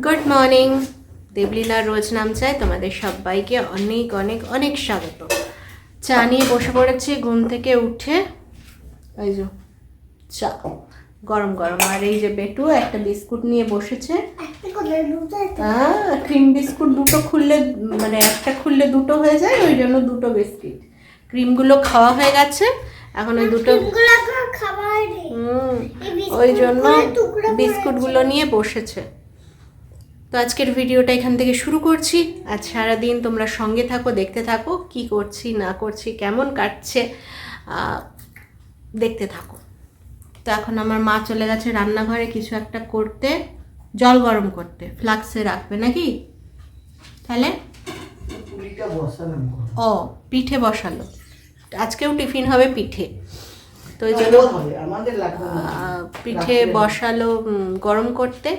Good morning. দেবলীনার রোজ নাম চায় তোমাদের সবাইকে অনেক অনেক অনেক স্বাগত। চা নিয়ে বসে পড়েছি ঘুম থেকে উঠে। এই যে চা গরম গরম, আর এই যে বেটু একটা বিস্কুট নিয়ে বসেছে। ক্রিম বিস্কুট দুটো খুললে, মানে একটা খুললে দুটো হয়ে যায়, ওই জন্য দুটো বিস্কিট। ক্রিমগুলো খাওয়া হয়ে গেছে, এখন ওই দুটো ওই জন্য বিস্কুটগুলো নিয়ে বসেছে। তো আজকের ভিডিওটা এখান থেকে শুরু করছি। আজ সারাদিন তোমরা সঙ্গে থাকো, দেখতে থাকো কি করছি না করছি, কেমন কাটছে, দেখতে থাকো। তো এখন আমার মা চলে গেছে রান্নাঘরে কিছু একটা করতে, জল গরম করতে, ফ্লাক্সে রাখবে নাকি? তাহলে ও পিঠে বসালো, আজকেও টিফিন হবে পিঠে, তো ওই জন্য পিঠে বসালো গরম করতে।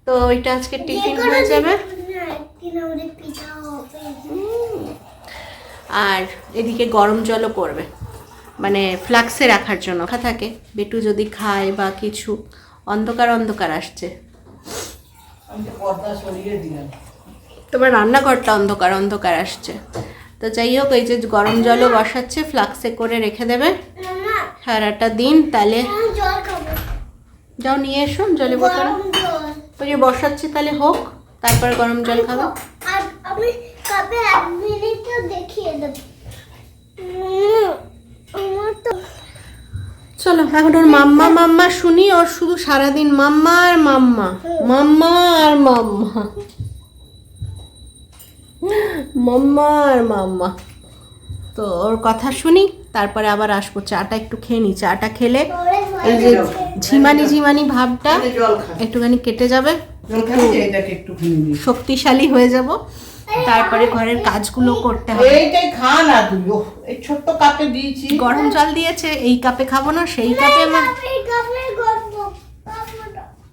তো ওইটা আজকে টিফিন হয়ে যাবে। আর এদিকে গরম জলও করবে, মানে ফ্লাক্সে রাখার জন্য থাকে, বেটু যদি খায় বা কিছু। অন্ধকার অন্ধকার আসছে, তোমার রান্নাঘরটা অন্ধকার অন্ধকার আসছে। তো যাই হোক, এই যে গরম জলও বসাচ্ছে, ফ্লাক্সে করে রেখে দেবে সারাটা দিন। তাহলে যাও নিয়ে এসো জলে বোতল, ওই যে বসাচ্ছি, তাহলে হোক, তারপরে গরম জল খাবো। আমি কাপে 1 মিনিট দেখিয়ে দেব। চলো এখন ওর মাম্মা মাম্মা শুনি, ওর শুধু সারাদিন মাম্মা আর মাম্মা, মাম্মা আর মাম্মা, মাম্মা আর মাম্মা। তো ওর কথা শুনি, তারপরে আবার আসবো। চাটা একটু খেয়ে নিই, চাটা খেলে এই যে ঝিমানি ঝিমানি ভাবটা একটুখানি কেটে যাবে, একটু শক্তিশালী হয়ে যাব। তারপরে ঘরের কাজগুলো করতে হবে। এইটাই খা না তুই, এই ছোট্ট কাপে দিয়েছি, গরম জল দিয়েছে, এই কাপে খাবো না, সেই কাপে আমার,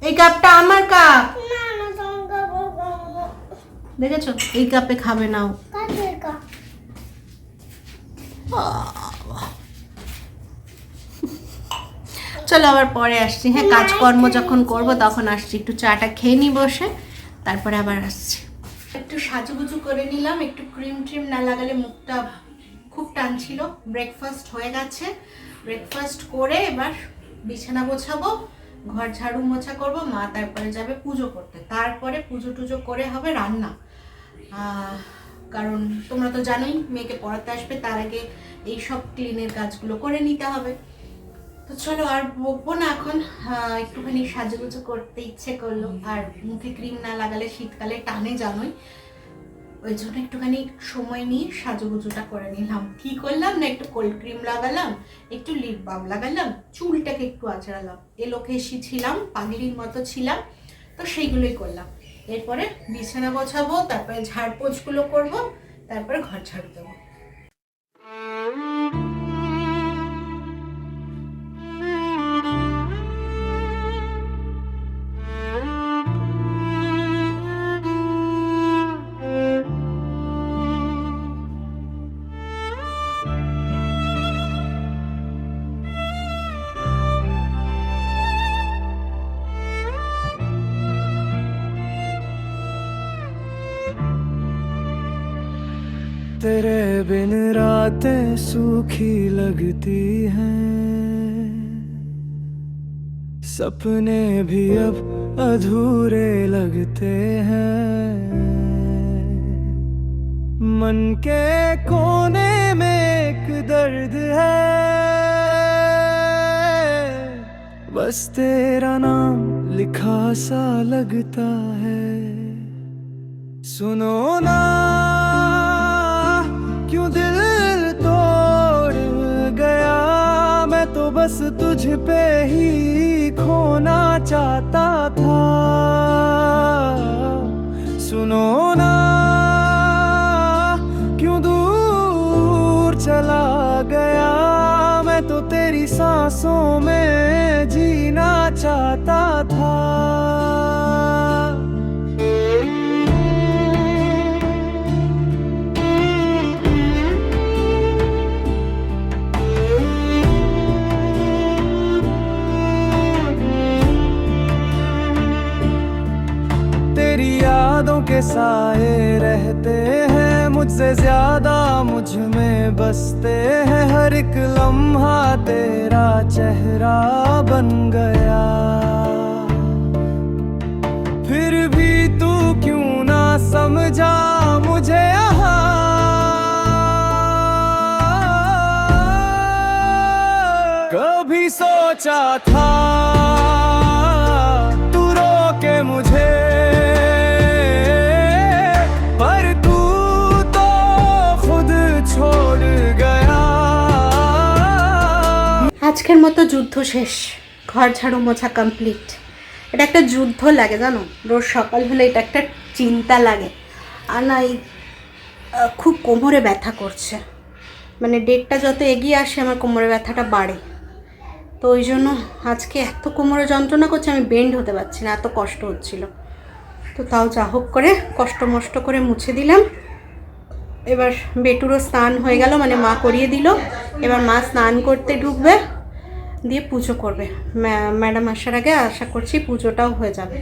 এই কাপটা আমার কাপ, দেখেছো, এই কাপে খাবে নাও। চলো আবার পরে আসছি, হ্যাঁ, কাজকর্ম যখন করব তখন আসছি। একটু চাটা খেয়ে নি বসে, তারপরে আবার আসছি। একটু সাজুগুজু করে নিলাম, একটু ক্রিম ট্রিম না লাগালে মুখটা খুব টানছিল। ব্রেকফাস্ট হয়ে গেছে, ব্রেকফাস্ট করে এবার বিছানা গোছাবো, ঘর ঝাড়ু মোছা করব। মা তারপরে যাবে পুজো করতে, তারপরে পুজো টুজো করে হবে রান্না। কারণ তোমরা তো জানোই মেয়েকে পড়াতে আসবে, তার আগে এইসব ক্লিনের কাজগুলো করে নিতে হবে। তো চলো আর বকবো না এখন, একটুখানি সাজুগুজু করতে ইচ্ছে করলো। আর মুখে ক্রিম না লাগালে শীতকালে টানে জানোই, ওই জন্য একটুখানি সময় নিয়ে সাজুগুজুটা করে নিলাম। কি করলাম না, একটু কোল্ড ক্রিম লাগালাম, একটু লিপ বাম লাগালাম, চুলটাকে একটু আঁচড়ালাম, এলোকেশি ছিলাম, পাগলির মতো ছিলাম, তো সেইগুলোই করলাম। এরপরে বিছানা গোছাবো, তারপরে ঝাড়পোছগুলো করবো, তারপরে ঘর ঝাড়ু দেবো। तेरे बिन रातें सूखी लगती हैं, सपने भी अब अधूरे लगते हैं। मन के कोने में एक दर्द है, बस तेरा नाम लिखा सा लगता है। सुनो ना क्यों दिल तोड़ गया, मैं तो बस तुझ पे ही खोना चाहता था। सुनो ना क्यों दूर चला गया, मैं तो तेरी सांसों में जीना चाहता था। तेरी यादों के साए रहते हैं मुझसे ज्यादा मुझ में बसते हैं हर एक लम्हा तेरा चेहरा बन गया फिर भी तू क्यों ना समझा मुझे यहाँ कभी सोचा था तू रोके मुझे पर तू तो खुद छोड़ गया আজকের মতো যুদ্ধ শেষ, ঘর ঝাড়ু মোছা কমপ্লিট। এটা একটা যুদ্ধ লাগে জানো, রোজ সকাল হলে এটা একটা চিন্তা লাগে। আর না এই খুব কোমরে ব্যথা করছে, মানে ডেটটা যত এগিয়ে আসে আমার কোমরে ব্যথাটা বাড়ে। তো ওই জন্য আজকে এত কোমরে যন্ত্রণা করছে, আমি বেন্ড হতে পারছি না, এত কষ্ট হচ্ছিল। তো তাও যা হোক করে কষ্ট মষ্ট করে মুছে দিলাম। এবার বেটুরও স্নান হয়ে গেল, মানে মা করিয়ে দিল। এবার মা স্নান করতে ঢুকবে, দিয়ে পুজো করবে। ম্যাডাম আসার আগে আশা করছি পুজোটাও হয়ে যাবে।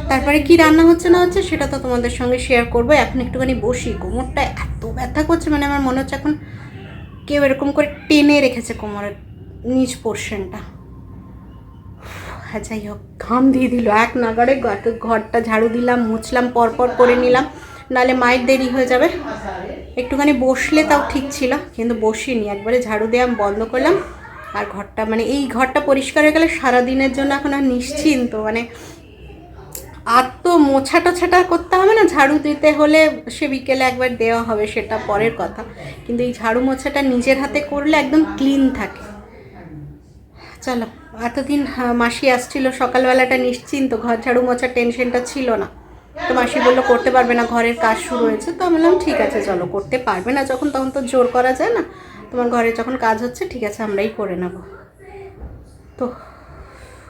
তারপরে কি রান্না হচ্ছে না হচ্ছে সেটা তো তোমাদের সঙ্গে শেয়ার করবো। এখন একটুখানি বসি, কোমরটা এত ব্যথা করছে, মানে আমার মনে হচ্ছে এখন কেউ এরকম করে টেনে রেখেছে কোমরের নিচ পোর্শনটা। হ্যাঁ যাই হোক, ঘাম দিয়ে দিল এক নাগাড়ে। ঘরটা ঝাড়ু দিলাম, মুছলাম, পরপর করে নিলাম, নাহলে মায়ের দেরি হয়ে যাবে। একটুখানি বসলে তাও ঠিক ছিল, কিন্তু বসিনি, একবারে ঝাড়ু দেওয়া বন্ধ করলাম। আর ঘরটা মানে এই ঘরটা পরিষ্কার হয়ে গেলে সারাদিনের জন্য এখন আর নিশ্চিন্ত, মানে আর তো মোছা টোছাটা করতে হবে না। ঝাড়ু দিতে হলে সে বিকেলে একবার দেওয়া হবে, সেটা পরের কথা, কিন্তু এই ঝাড়ু মোছাটা নিজের হাতে করলে একদম ক্লিন থাকে। চলো, এতদিন মাসি আসছিল সকালবেলাটা নিশ্চিন্ত, ঘর ঝাড়ু মোছার টেনশনটা ছিল না। তো মাসি বললো করতে পারবে না, ঘরের কাজ শুরু হয়েছে। তো আমি বললাম ঠিক আছে চলো, করতে পারবে না যখন তখন তো জোর করা যায় না, তোমার ঘরে যখন কাজ হচ্ছে ঠিক আছে আমরাই করে নেব। তো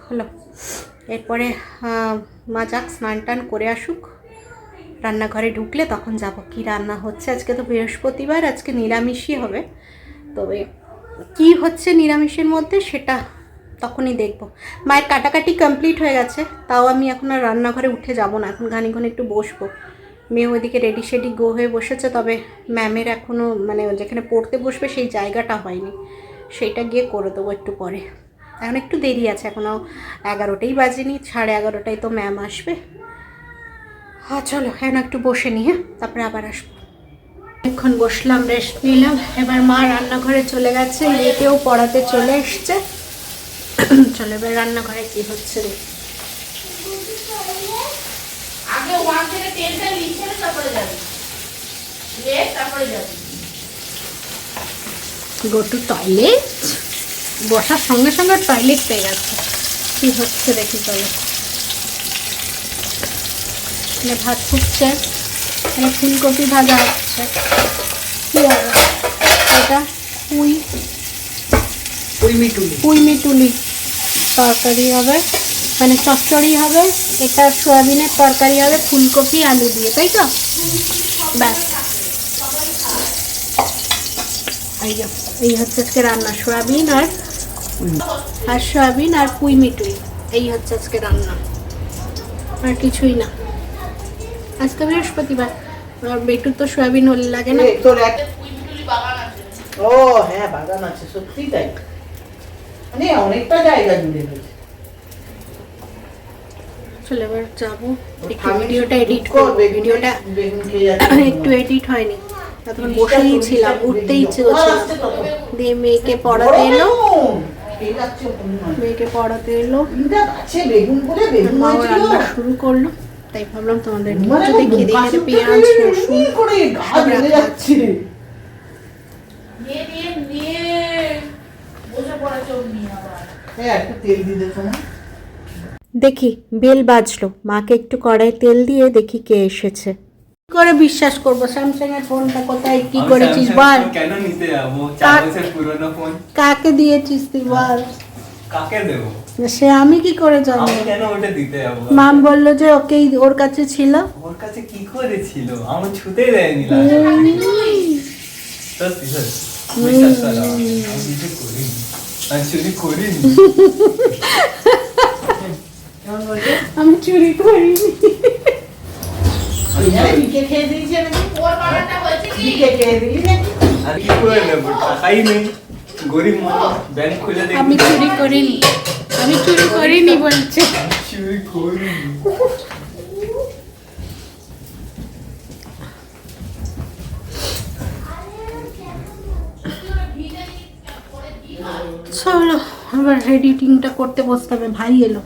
হলো, এরপরে মা যাক স্নান টান করে আসুক, রান্নাঘরে ঢুকলে তখন যাব। কি রান্না হচ্ছে আজকে, তো বৃহস্পতিবার, আজকে নিরামিষই হবে। তবে কি হচ্ছে নিরামিষের মধ্যে সেটা তখনই দেখব। মায়ের কাটাকাটি কমপ্লিট হয়ে গেছে, তাও আমি এখন আর রান্নাঘরে উঠে যাব না, এখন ঘানি একটু বসবো। মেয়ে ওইদিকে রেডি শেডি গো হয়ে বসেছে, তবে ম্যামের এখনও মানে যেখানে পড়তে বসবে সেই জায়গাটা হয়নি, সেইটা গিয়ে করে দেবো একটু পরে। এখন একটু দেরি আছে, এখনও 11টাই বাজেনি, 11:30টায় তো ম্যাম আসবে। হ্যাঁ চলো এখন একটু বসে নিই, হ্যাঁ তারপরে আবার আসবো। এখন বসলাম, রেস্ট নিলাম। এবার মা রান্নাঘরে চলে গেছে, মেয়েকেও পড়াতে চলে এসছে। চলো এবার রান্নাঘরে কি হচ্ছে দেখি। আগে ওয়ান থেকে 10টা লিখে তারপরে যাবি, তারপরে যাবি। গো টু টয়লেট, বসার সঙ্গে সঙ্গে টয়লেট পেয়ে গেছে। কি হচ্ছে দেখি চলো। এখানে ভাত ফুটছে, এখানে ফুলকপি ভাজা হচ্ছে। কি হবে এটা? পুঁই মিটুলি তরকারি হবে, মানে চচ্চড়ি হবে। এটা সয়াবিনের তরকারি হবে ফুলকপি আলু দিয়ে, তাই তো? ব্যাস, এই হচ্ছে আজকে রান্না। সয়াবিন আর পুঁই মিটুলি, এই হচ্ছে আজকে রান্না, আর কিছুই না। আজকে বৃহস্পতিবার, আর বেটুর তো সয়াবিন হলে লাগে না। তোর একটা পুইমিটুলি বাগান আছে। ও হ্যাঁ বাগান আছে, সত্যি তাই, মানে অনেকটা জায়গা জুড়ে রয়েছে। চলো এবার যাবো, একটু ভিডিওটা এডিট করবো। ভিডিওটা একটু এডিট হয়নি, তখন বসেই ছিলাম, উঠতে ইচ্ছে করছিল। দিয়ে মেয়েকে পড়াতে এলো, মাও রান্না শুরু করলো। তাই ভাবলাম তোমাদের একটু দেখিয়ে দিই। এখানে পেঁয়াজ রসুন সব রাখা আছে। দেখি বেল বাজলো, মাকে একটু কড়াই তেল দিয়ে দেখি কে এসেছে। কি করে বিশ্বাস করবো? স্যামসাং এর ফোনটা কোথায় কি করেছিস বল? কেন নিতে যাবো? 4 বছর পুরনো ফোন। কাকে দিয়েছিস তুই বল? কাকে দেবো? সে আমি কি করে জানবো? আমি কেন ওটা দিতে যাবো? মাম বললো যে ওকেই ওর কাছে ছিল। ওর কাছে কি করে ছিল? আমার ছুতে দেয়নি। সত্যি সত্যি বিশ্বাস করো, আমি কিছু করিনি, আমি চুরি করিনি। আমি চুরি করিনি। ওই হ্যাঁ বিকে খেয়ে দিয়েছে নাকি? বিকে খেয়ে দিলি নাকি? আর কি করে নেবো, টাকাই নেই, গরিব মানুষ, ব্যাংক খুলে দেখি। আমি চুরি করিনি, আমি চুরি করিনি বলছে। চুরি করিনি। চলো আবার এডিটিংটা করতে বসতে হবে। ভাই এলো,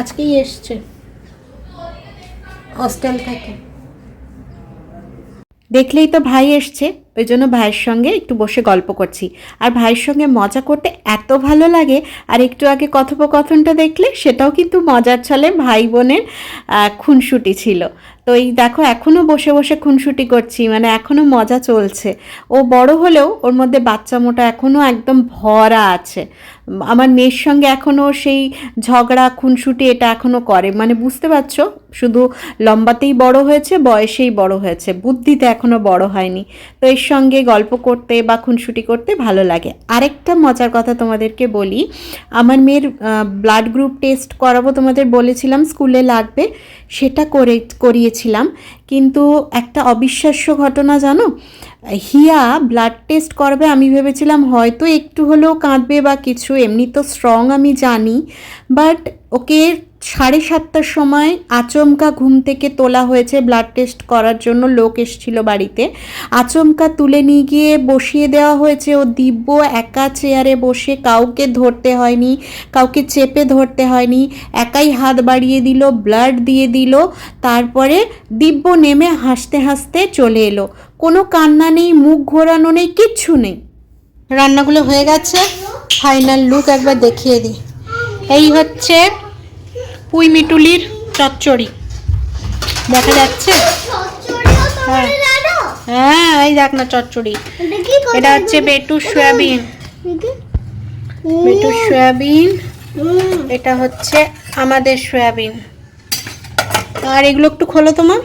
আজকেই এসছে হস্টেল থেকে। দেখলেই তো ভাই এসছে, ওই জন্য ভাইয়ের সঙ্গে একটু বসে গল্প করছি। আর ভাইয়ের সঙ্গে মজা করতে এত ভালো লাগে। আর একটু আগে কথোপকথনটা দেখলে সেটাও কিন্তু মজার ছলে ভাই বোনের খুনসুটি ছিল। তো এই দেখো এখনও বসে বসে খুনসুটি করছি, মানে এখনও মজা চলছে। ও বড় হলেও ওর মধ্যে বাচ্চা মোটা এখনও একদম ভরা আছে। আমার মেয়ের সঙ্গে এখনও সেই ঝগড়া খুনসুটি এটা এখনও করে, মানে বুঝতে পারছো, শুধু লম্বাতেই বড় হয়েছে, বয়সেই বড় হয়েছে, বুদ্ধিতে এখনও বড় হয়নি। তো এর সঙ্গে গল্প করতে বা খুনসুটি করতে ভালো লাগে। আরেকটা মজার কথা তোমাদেরকে বলি, আমার মেয়ের ব্লাড গ্রুপ টেস্ট করাবো, তোমাদের বলেছিলাম স্কুলে লাগবে, সেটা করিয়েছিলাম। কিন্তু একটা অবিশ্বাস্য ঘটনা জানো, হিয়া ব্লাড টেস্ট করবে, আমি ভেবেছিলাম হয়তো একটু হলেও কাঁদবে বা কিছু, এমনি তো স্ট্রং আমি জানি, বাট ওকে 7:30টার সময় আচমকা ঘুম থেকে তোলা হয়েছে ব্লাড টেস্ট করার জন্য। লোক এসেছিল বাড়িতে, আচমকা তুলে নিয়ে গিয়ে বসিয়ে দেওয়া হয়েছে। ও দিব্য একা চেয়ারে বসে, কাউকে ধরতে হয়নি, কাউকে চেপে ধরতে হয়নি, একাই হাত বাড়িয়ে দিল, ব্লাড দিয়ে দিল। তারপরে দিব্য নেমে হাসতে হাসতে চলে এলো, কোনো কান্না নেই, মুখ ঘোরানো নেই, কিচ্ছু নেই। রান্নাগুলো হয়ে গেছে, ফাইনাল লুক একবার দেখিয়ে দিই। এই হচ্ছে পুঁই মিটুলির চচ্চড়ি, দেখা যাচ্ছে? হ্যাঁ হ্যাঁ, এই দেখ না চচ্চড়ি। এটা হচ্ছে বেটু সয়াবিন, বেটু সয়াবিন, এটা হচ্ছে আমাদের সয়াবিন। আর এগুলো একটু খোলো তোমার।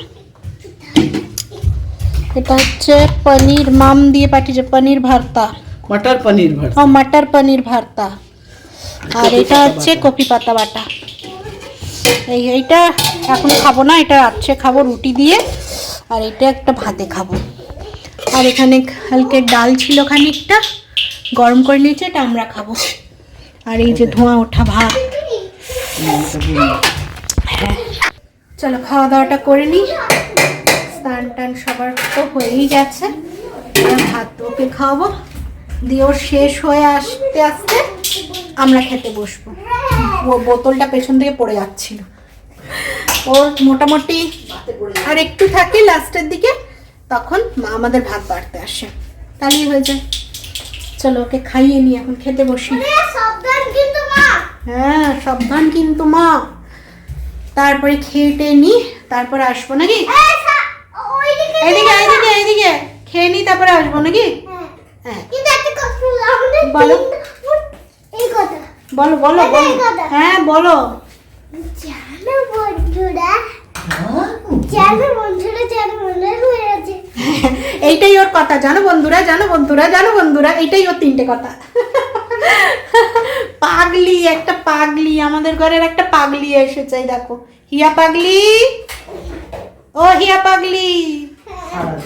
এটা হচ্ছে পনির, মাম দিয়ে পাঠিয়েছে, পনির ভর্তা, মটর পনির ভর্তা। ও মটর পনির ভর্তা। আর এটা হচ্ছে কপি পাতা বাটা। এইটা এখন খাবো না, এটা রাত্রে খাবো রুটি দিয়ে, আর এটা একটা ভাতে খাবো। আর এখানে হালকা ডাল ছিল খানিকটা, গরম করে নিয়েছে, এটা আমরা খাবো। আর এই যে ধোঁয়া ওঠা ভাত। হ্যাঁ চলো খাওয়া দাওয়াটা করে নিই। স্নান টান সবার তো হয়েই গেছে, ভাত ওকে খাওয়াবো, দিয়ে ওর শেষ হয়ে আসতে আসতে আমরা খেতে বসবো। ও বোতলটা পেছন থেকে পড়ে যাচ্ছিল। ওর মোটামুটি আর একটু থাকে লাস্টের দিকে, তখন মা আমাদের ভাত বাড়তে আসে, তাহলেই হয়ে যায়। চলো ওকে খাইয়ে নি, এখন খেতে বসি। সাবধান কিন্তু মা। হ্যাঁ সাবধান কিন্তু মা। তারপরে খেয়ে নি, তারপরে আসবো নাকি? এদিকে এদিকে এদিকে খেয়ে নি, তারপরে আসবো নাকি? হ্যাঁ বলো বলো বলো বলো। হ্যাঁ বলো। এইটাই ওর কথা, জানো বন্ধুরা, জানো বন্ধুরা, জানো বন্ধুরা, এইটাই ওর 3টে কথা। পাগলি, একটা পাগলি, আমাদের ঘরের একটা পাগলি এসেছে, দেখো হিয়া পাগলি, ও হিয়া পাগলি,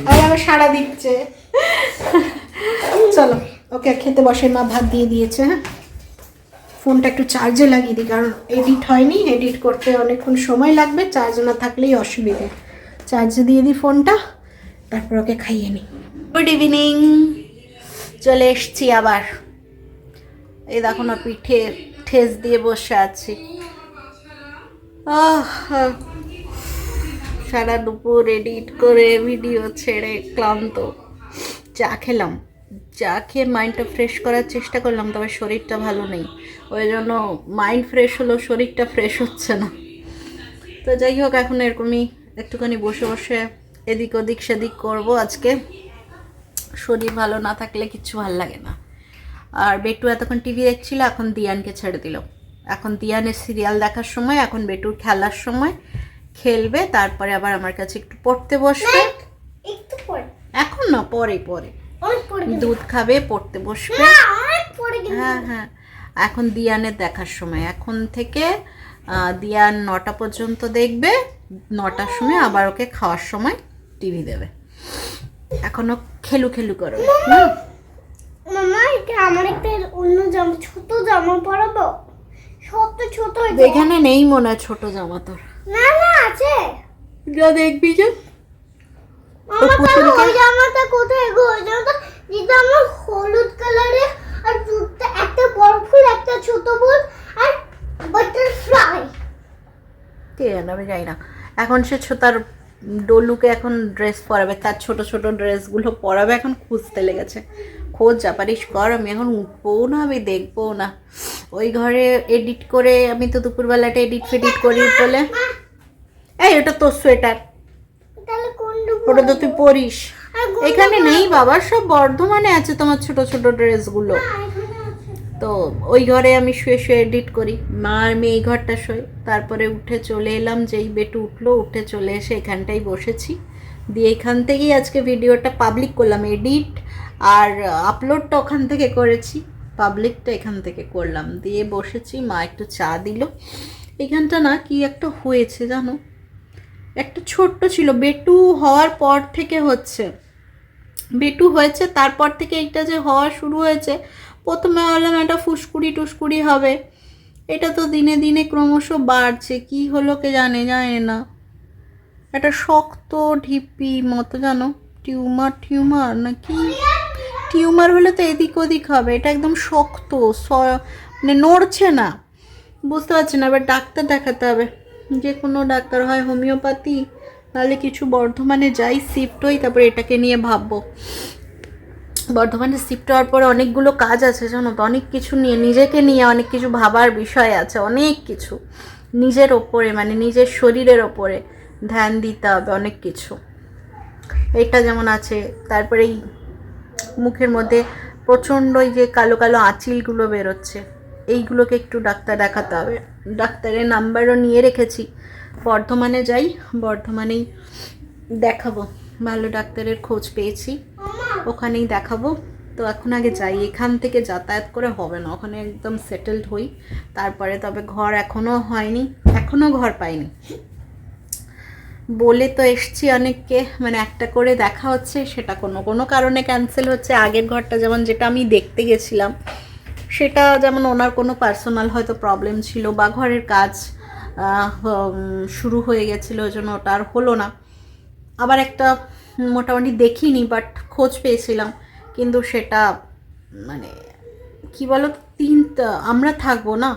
আর আমার সাড়া দিচ্ছে। চলো ওকে খেতে বসে, মা ভাত দিয়ে দিয়েছে। হ্যাঁ ফোনটা একটু চার্জে লাগিয়ে দিই, কারণ এডিট হয়নি, এডিট করতে অনেকক্ষণ সময় লাগবে, চার্জ না থাকলেই অসুবিধে। চার্জে দিয়ে দিই ফোনটা, তারপর ওকে খাইয়ে নিই। গুড ইভিনিং, চলে এসছি আবার। এই দেখো না পিঠে ঠেস দিয়ে বসে আছি। সারা দুপুর এডিট করে ভিডিও ছেড়ে ক্লান্ত। চা খেলাম, চা খেয়ে মাইন্ডটা ফ্রেশ করার চেষ্টা করলাম, তবে শরীরটা ভালো নেই, ওই জন্য মাইন্ড ফ্রেশ হলো, শরীরটা ফ্রেশ হচ্ছে না। তো যাই হোক, এখন এরকমই একটুখানি বসে বসে এদিক ওদিক সেদিক করবো আজকে। শরীর ভালো না থাকলে কিচ্ছু ভালো লাগে না। আর বেটু এতক্ষণ টিভি দেখছিল, এখন দিয়ানকে ছেড়ে দিল। এখন দিয়ানের সিরিয়াল দেখার সময়, এখন বেটুর খেলার সময়, খেলবে, তারপরে আবার আমার কাছে একটু পড়তে বসবে। একটু পরে, এখন না, পরে পরে অনেক পরে দুধ খাবে, পড়তে বসবে। অনেক পরে। হ্যাঁ হ্যাঁ, এখন দিয়ানের দেখার সময়, এখন থেকে দিয়ান 9টা পর্যন্ত দেখবে, 9টার সময় আবার ওকে খাওয়ার সময় টিভি দেবে। এখনো খেলু খেলু করে না। মামা এটা আমার একটা অন্য জামা, ছোট জামা পরাবো, সব তো ছোট হয়েছে। এখানে নেই মনে হয় ছোট জামা তোর। না না আছে। যা দেখবি যে মামা তাহলে ওই জামাটা কোথায় গো? ওই জামাটা যেটা আমার হলুদ কালারে, আর দুটো একটা বড় ফুল, একটা ছোট ফুল, আর বাটারফ্লাই। কে জানে, আমি জানি না। এখন সে তার ডলুকে এখন ড্রেস পরাবে, তার ছোট ছোট ড্রেসগুলো পরাবে, এখন খুঁজতে লেগেছে। খোঁজ যা পারিস কর, আমি এখন উঠবও না, আমি দেখবো না। ওই ঘরে এডিট করে, আমি তো দুপুরবেলাটা এডিট ফেডিট করি বলে। এই ওটা তোর সোয়েটার, তাহলে কোন ওটা তো তুই পরিস। এখানে নেই বাবা, সব বর্ধমানে আছে তোমার ছোট ছোট ড্রেসগুলো। তো ওই ঘরে আমি শুয়ে শুয়ে এডিট করি, মা আর মেয়ে এই ঘরটা শোয়। তারপরে উঠে চলে এলাম, যেই বেটু উঠলো, উঠে চলে এসে এখানটাই বসেছি। দিয়ে এখান থেকেই আজকে ভিডিওটা পাবলিক করলাম, এডিট আর আপলোডটা ওখান থেকে করেছি, পাবলিকটা এখান থেকে করলাম। দিয়ে বসেছি, মা একটু চা দিল। এখানটা না কি একটা হয়েছে জানো, একটা ছোট্ট ছিল, বেটু হওয়ার পর থেকে হচ্ছে, বেটু হয়েছে তারপর থেকে এইটা যে হওয়া শুরু হয়েছে। প্রথমে ভাবলাম একটা ফুসকুড়ি টুসকুড়ি হবে, এটা তো দিনে দিনে ক্রমশ বাড়ছে। কি হলো কে জানে না, একটা শক্ত ঢিপি মতো জানো, টিউমার না কি, টিউমার হলে তো এদিক ওদিক হবে, এটা একদম শক্ত, মানে নড়ছে না, বুঝতে পারছি না। এবার ডাক্তার দেখাতে হবে, যে কোনো ডাক্তার, হয় হোমিওপ্যাথি, নাহলে কিছু বর্ধমানে যাই, শিফট হই, তারপরে এটাকে নিয়ে ভাববো। বর্ধমানে শিফট হওয়ার পরে অনেকগুলো কাজ আছে জানো তো, অনেক কিছু নিয়ে, নিজেকে নিয়ে অনেক কিছু ভাবার বিষয় আছে, অনেক কিছু নিজের ওপরে, মানে নিজের শরীরের ওপরে ধ্যান দিতে হবে, অনেক কিছু। এটা যেমন আছে, তারপরে এই মুখের মধ্যে প্রচণ্ড এই যে কালো কালো আঁচিলগুলো বেরোচ্ছে, এইগুলোকে একটু ডাক্তার দেখাতে হবে। ডাক্তারের নাম্বারও নিয়ে রেখেছি, বর্ধমানে যাই, বর্ধমানেই দেখাবো, ভালো ডাক্তারের খোঁজ পেয়েছি, ওখানেই দেখাবো। তো এখন আগে যাই, এখান থেকে যাতায়াত করে হবে না, ওখানে একদম সেটেলড হই, তারপরে তবে ঘর এখনও হয়নি, এখনও ঘর পাইনি। বলে তো এসছি অনেককে, মানে একটা করে দেখা হচ্ছে, সেটা কোনো কোনো কারণে ক্যান্সেল হচ্ছে। আগের ঘরটা যেমন, যেটা আমি দেখতে গেছিলাম, সেটা যেমন ওনার কোনো পার্সোনাল হয়তো প্রবলেম ছিল, বা ঘরের কাজ শুরু হয়ে গেছিলো, ওই জন্য ওটা আর হলো না। আবার একটা মোটামুটি দেখিনি, বাট খোঁজ পেয়েছিলাম, কিন্তু সেটা মানে কি বলো, আমরা থাকবো না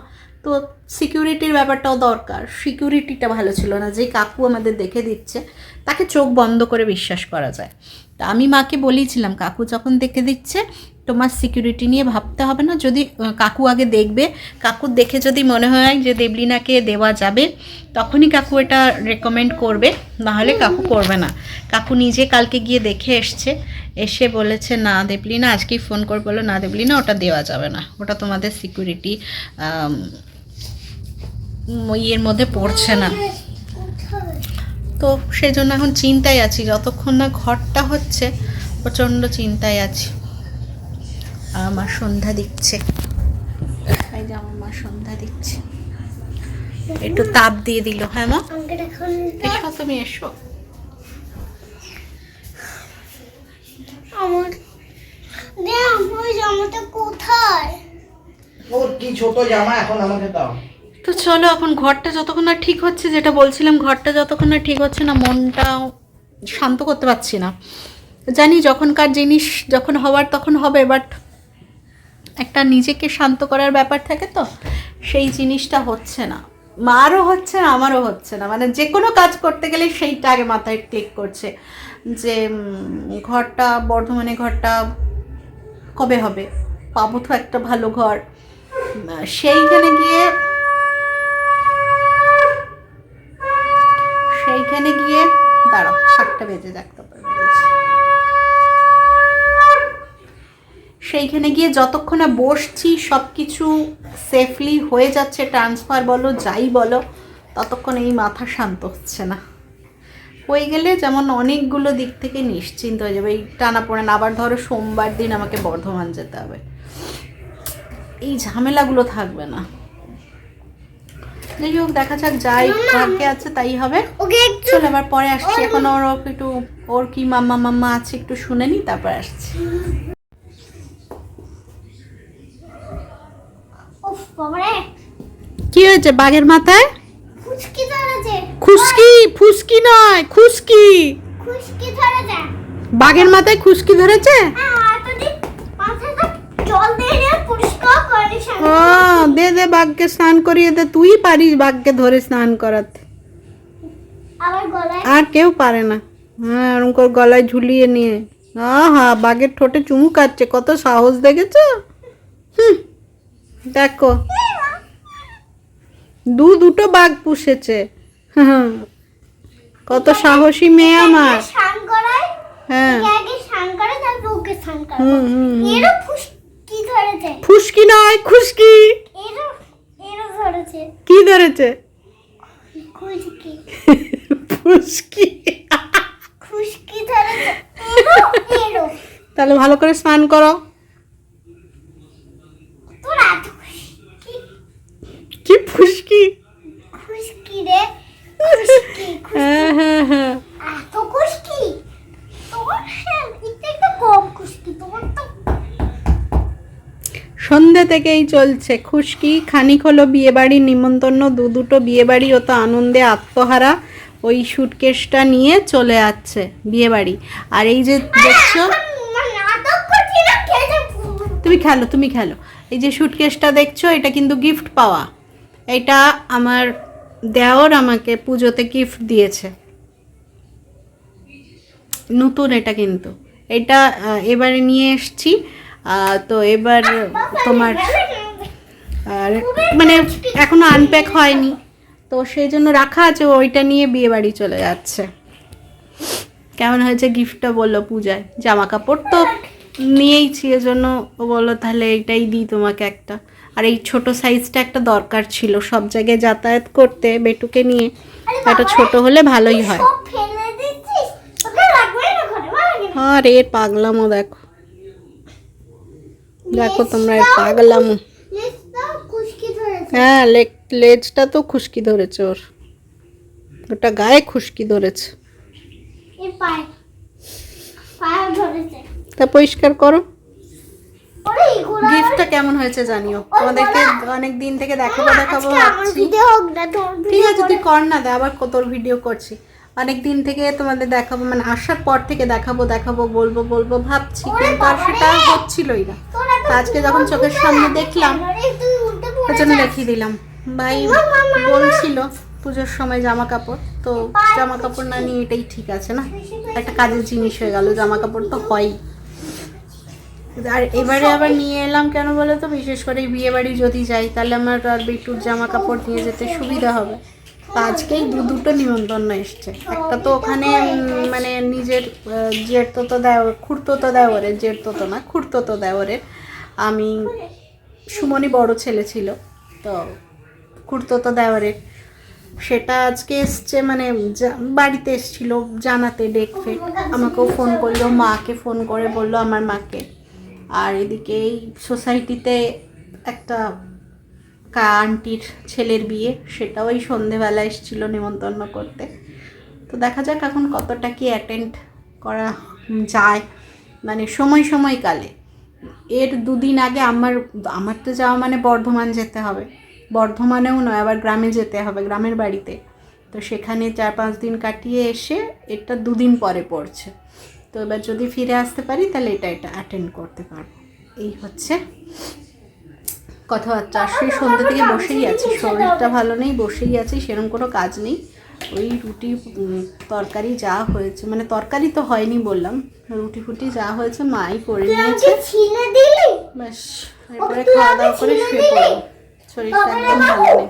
তো, সিকিউরিটির ব্যাপারটাও দরকার, সিকিউরিটিটা ভালো ছিল না। যে কাকু আমাদের দেখে দিচ্ছে, তাকে চোখ বন্ধ করে বিশ্বাস করা যায়। তা আমি মাকে বলেছিলাম, কাকু যখন দেখে দিচ্ছে, তোমার সিকিউরিটি নিয়ে ভাবতে হবে না, যদি কাকু আগে দেখবে, কাকুর দেখে যদি মনে হয় যে দেবলিনাকে দেওয়া যাবে, তখনই কাকু এটা রেকমেন্ড করবে, নাহলে কাকু করবে না। কাকু নিজে কালকে গিয়ে দেখে এসে বলেছে, না দেবলিনা, আজকেই ফোন করে বলো, না দেবলিনা, ওটা দেওয়া যাবে না, ওটা তোমাদের সিকিউরিটি ইয়ের মধ্যে পড়ছে না। তো সেই জন্য এখন চিন্তায় আছি, যতক্ষণ না ঘরটা হচ্ছে প্রচণ্ড চিন্তায় আছি। আমার সন্ধ্যা দিচ্ছে, এই যে আমার মা সন্ধ্যা দিচ্ছে, একটু তাপ দিয়ে দিল। হ্যাঁ মা, এসো তুমি এসো। আমার ওই জামাটা কোথায়? ওর কি ছোট জামা, এখন আমাকে দাও। তো চলো, এখন ঘরটা যতক্ষণ না ঠিক হচ্ছে, যেটা বলছিলাম, ঘরটা যতক্ষণ না ঠিক হচ্ছে না, মনটা শান্ত করতে পারছি না। জানি যখনকার জিনিস যখন হওয়ার তখন হবে, বাট একটা নিজেকে শান্ত করার ব্যাপার থাকে, তো সেই জিনিসটা হচ্ছে না, মারও হচ্ছে না, আমারও হচ্ছে না। মানে যে কোনো কাজ করতে গেলে সেইটা আগে মাথায় ক্লিক করছে, যে ঘরটা, বর্ধমানে ঘরটা কবে হবে, পাবো তো একটা ভালো ঘর। সেইখানে গিয়ে দাঁড়াও, 7টা বেজে যাক, সেইখানে গিয়ে যতক্ষণ না বসছি, সব কিছু সেফলি হয়ে যাচ্ছে, ট্রান্সফার বলো যাই বলো, ততক্ষণ এই মাথা শান্ত হচ্ছে না। হয়ে গেলে যেমন অনেকগুলো দিক থেকে নিশ্চিন্ত হয়ে যাবে। এই টানাপোড়েন, আবার ধরো সোমবার দিন আমাকে বর্ধমান যেতে হবে, এই ঝামেলাগুলো থাকবে না। যাই হোক দেখা যাক যাই ভাগ্যে আছে তাই হবে। ওকে একটু চল আবার পরে আসছি, এখন ওর একটু ওর কি মাম্মা মাম্মা আছে একটু শুনে নি তারপর আসছি। উফ বাবারে, কি হয়েছে বাঘের মাথায়? খুশকি ধরেছে। খুশকি? ফুসকি নয়, খুশকি। খুশকি ধরেছে। বাঘের মাথায় খুশকি ধরেছে? আর তো দি মাথাটা জল দিয়ে পরিষ্কার করে শান্ত। ও দে দে, বাঘকে স্নান করিয়ে দে, তুই পারিস বাঘকে ধরে স্নান করাতে, আবার গলায় আর কেউ পারে না। হ্যাঁ ওরকম করে গলায় ঝুলিয়ে নিয়ে, হা বাঘের ঠোঁটে চুমু খাচ্ছে, কত সাহস দেখেছো? দেখো দুটো বাঘ পুষেছে। কত সাহসী মেয়ে আমার। স্নান করায়। হ্যাঁ আগে স্নান করে তারপর ওকে স্নান করে। হুম। এরও খুশকি ধরেছে। ফুসকি নয়, খুশকি। এরও ধরেছে। কি ধরেছে? খুশকি। ফুসকি। খুশকি ধরেছে। এরও তাহলে ভালো করে স্নান করো। তোর এত খুশকি। কি ফুসকি? খুশকি রে, খুশকি। হ্যাঁ হ্যাঁ হ্যাঁ। এত খুশকি তোমার? একটু কম খুশকি তোমার তো। সন্ধ্যে থেকেই চলছে খুশকি, খানিক হলো বিয়ে বাড়ির নিমন্ত্রণ, দুটো বিয়ে বাড়ি, ও তো আনন্দে আত্মহারা, ওই সুটকেসটা নিয়ে চলে যাচ্ছে বিয়ে বাড়ি। আর এই যে দেখছো, নাটক করছি না, খেতে তুমি খেলো, এই যে সুটকেসটা দেখছো এটা কিন্তু গিফট পাওয়া। এটা আমার দেওর আমাকে পুজোতে গিফট দিয়েছে, নতুন এটা কিন্তু। এটা এবারে নিয়ে এসছি, তো এবার তোমার আর মানে এখনো আনপ্যাক হয়নি, তো সেই জন্য রাখা আছে, ওইটা নিয়ে বিয়ে বাড়ি চলে যাচ্ছে। কেমন হয়েছে গিফটটা বললো পূজায়? জামা কাপড় তো নিয়েইছি, এজন্য ও বললো তাহলে এইটাই দিই তোমাকে একটা। আর এই ছোট সাইজটা একটা দরকার ছিল, সব জায়গায় যাতায়াত করতে বেটুকে নিয়ে একটা ছোট হলে ভালোই হয়। সব ফেলে দিচ্ছিস, ওকে রাখবে না ঘরে, ভালো না। আর এর পাগলামো দেখো, দেখো তোমরা এর পাগলামো। লেজটা খুশকি ধরেছে। হ্যাঁ লেজটা তো খুশকি ধরেছে, ওটা গায়ে খুশকি ধরেছে। এর পায়ে ধরেছে। তা পরিষ্কার করো। ওরে এগুলা গিফটটা কেমন হয়েছে জানিও, তোমাদেরকে অনেক দিন থেকে দেখাবো আজকে আমার ভাবছি। ভিডিও হোক না, তোর ঠিক আছে তুই কর না, দে আবার কত ভিডিও করছি। অনেক দিন থেকে তোমাদের দেখাবো, মানে আসার পর থেকে দেখাবো বলবো ভাবছি, কিন্তু আর সেটা হচ্ছিলই না। তো আজকে যখন চোখের সামনে দেখলাম, ওর জন্য দেখিয়ে দিলাম। ভাই বলছিল পুজোর সময় জামা কাপড়, তো জামা কাপড় না নিয়ে এটাই ঠিক আছে না, একটা কাজের জিনিস হয়ে গেল, জামা কাপড় তো হয়ই। আর এবারে আবার নিয়ে এলাম কেন বলো তো, বিশেষ করে বিয়ে বাড়ি যদি যাই তাহলে আমার আর বিটুর জামা কাপড় নিয়ে যেতে সুবিধা হবে। তো আজকেই দুটো নিমন্ত্রণ এসছে, একটা তো ওখানে মানে নিজের জেঠতো দেওর, খুড়তো দেওরের, জেঠতো না খুড়তো দেওরের, আমি সুমনি বড় ছেলে ছিল তো খুড়তো দেওরের, সেটা আজকে এসছে, মানে বাড়িতে এসছিল জানাতে, ডেকে আমাকেও ফোন করলো, মাকে ফোন করে বললো আমার মাকে। আর এদিকে এই সোসাইটিতে একটা আন্টির ছেলের বিয়ে, সেটাও এই সন্ধেবেলা এসেছিল নিমন্ত্রণ করতে। তো দেখা যাক এখন কতটা কি অ্যাটেন্ড করা যায়, মানে সময়কালে। এর দুদিন আগে আমার তো যাওয়া মানে বর্ধমান যেতে হবে, বর্ধমানেও নয় আবার গ্রামে যেতে হবে, গ্রামের বাড়িতে। তো সেখানে 4-5 দিন কাটিয়ে এসে এটা 2 দিন পরে পড়ছে। তো এবার যদি ফিরে আসতে পারি তাহলে এটা অ্যাটেন্ড করতে পারবো, এই হচ্ছে কথাবার্তা। সেই সন্ধ্যে থেকে বসেই আছি, শরীরটা ভালো নেই, বসেই আছি, সেরকম কোনো কাজ নেই। ওই রুটি তরকারি যা হয়েছে, মানে তরকারি তো হয়নি বললাম, রুটি ফুটি যা হয়েছে মাই করে নিয়েছে, ব্যাস এরপরে খাওয়া দাওয়া করে শুয়ে পড়বো। শরীরটা একদম ভালো নেই।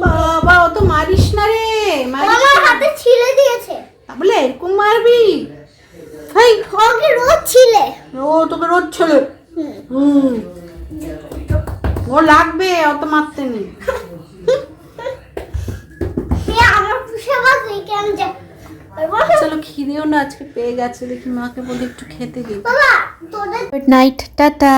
বাবা ও তো মারিস না রে, মারিস না। হাতে ছিলে দিয়েছে। বলে এরকম মারবি? হাই ওকে রোজ ছিলে। ও তোকে রোজ ছিল। ও লাগবে, অত মারতে নেই। আমার পুষে বাকি কেন যা। চলো খিদেও না আজকে পেয়ে গেছে, দেখি মাকে বলি একটু খেতে দিই। বাবা তোদের গুড নাইট, টাটা।